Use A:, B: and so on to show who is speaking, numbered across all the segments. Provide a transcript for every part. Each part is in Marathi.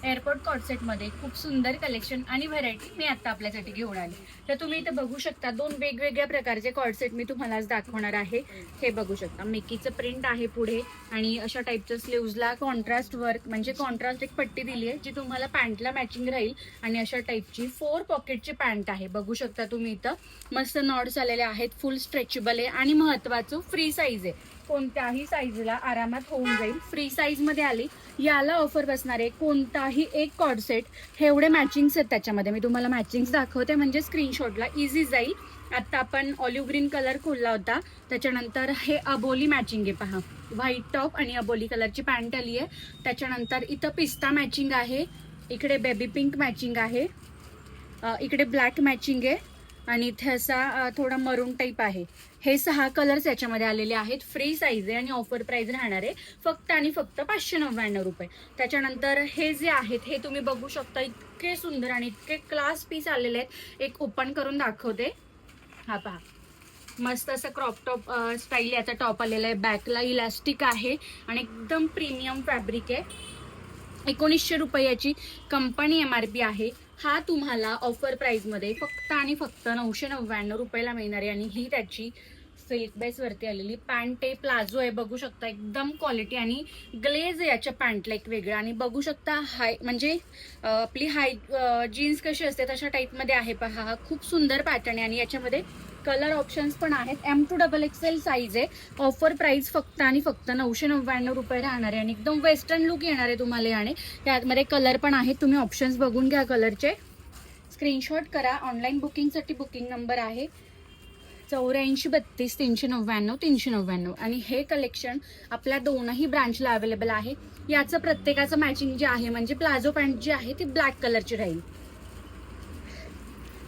A: एअरपोर्ट कॉर्डसेटमध्ये खूप सुंदर कलेक्शन आणि व्हरायटी मी आता आपल्यासाठी घेऊन आली. तर तुम्ही इथे बघू शकता 2 वेगवेगळ्या प्रकारचे कॉर्डसेट मी तुम्हाला आज दाखवणार आहे. हे बघू शकता मिकीचं प्रिंट आहे पुढे आणि अशा टाईपचं स्लीव्जला कॉन्ट्रास्ट वर्क म्हणजे कॉन्ट्रास्ट एक पट्टी दिली आहे जी तुम्हाला पॅन्टला मॅचिंग राहील. आणि अशा टाईपची 4 पॉकेटची पॅन्ट आहे. बघू शकता तुम्ही इथं मस्त नॉट्स आलेले आहेत, फुल स्ट्रेचेबल आहे आणि महत्वाचं फ्री साईज आहे. कोणत्याही साईजला आरामात होऊन जाईल. फ्री साईज मध्ये आली. याला ऑफर बसणार आहे कोणताही एक कॉर्डसेट हे एवढे मॅचिंग्स आहेत त्याच्यामध्ये. मी तुम्हाला मॅचिंग्स दाखवते म्हणजे स्क्रीनशॉटला इझी जाईल. आता आपण ऑलिव्ह ग्रीन कलर खोलला होता, त्याच्यानंतर हे अबोली मॅचिंग आहे पहा, व्हाईट टॉप आणि अबोली कलरची पॅन्ट आली आहे. त्याच्यानंतर इथं पिस्ता मॅचिंग आहे, इकडे बेबी पिंक मॅचिंग आहे, इकडे ब्लॅक मॅचिंग आहे आणि इथे असा थोडा मरून टाईप आहे. हे 6 कलर्स याच्यामध्ये आलेले आहेत. फ्री साईज आहे आणि ऑफर प्राइस राहणार आहे फक्त आणि फक्त 599 रुपये. त्याच्यानंतर हे जे आहेत हे तुम्ही बघू शकता, इतके सुंदर आणि इतके क्लास पीस आलेले आहेत. एक ओपन करून दाखवते. हा पहा, मस्त असं क्रॉप टॉप स्टाईल याचा टॉप आलेला आहे. बॅकला इलास्टिक आहे आणि एकदम प्रीमियम फॅब्रिक आहे. 1900 रुपयाची कंपनी MRP आहे. हा तुम्हाला ऑफर प्राइस मध्ये फक्त आणि फक्त 999 रुपयाला मिळणार आहे. आणि ही त्याची सिल्क बेस वरती आलेली पॅन्ट आहे, प्लाझो आहे. बघू शकता एकदम क्वालिटी आणि ग्लेज आहे याच्या पॅन्टला एक वेगळं. आणि बघू शकता हाय म्हणजे आपली हाय जीन्स कशी असते तशा टाईप मध्ये आहे पहा. हा खूप सुंदर पॅटर्न आहे आणि याच्यामध्ये कलर ऑप्शन्स पण आहेत. M to XXL साईज आहे. ऑफर प्राइस फक्त आणि फक्त 999 रुपये राहणार आहे आणि एकदम वेस्टर्न लुक येणार आहे तुम्हाला. आणि त्यामध्ये कलर पण आहेत, तुम्ही ऑप्शन्स बघून घ्या कलरचे. स्क्रीनशॉट करा. ऑनलाईन बुकिंगसाठी बुकिंग नंबर आहे 8432 399 399. आणि हे कलेक्शन आपल्या दोनही ब्रांचला अवेलेबल आहे. याचं प्रत्येकाचं मॅचिंग जे आहे म्हणजे प्लाझो पॅन्ट जी आहे ती ब्लॅक कलरची राहील.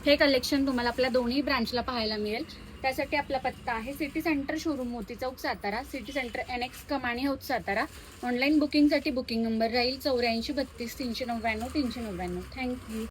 A: हे कलेक्शन तुम्हाला आपल्या दोन्ही ब्रांचला पाहायला मिळेल. त्यासाठी आपला पत्ता आहे सिटी सेंटर शोरूम मोती चौक सातारा, सिटी सेंटर NX कमानी हाऊस सातारा. ऑनलाईन बुकिंगसाठी बुकिंग नंबर राहील 8432 399 399. थँक्यू.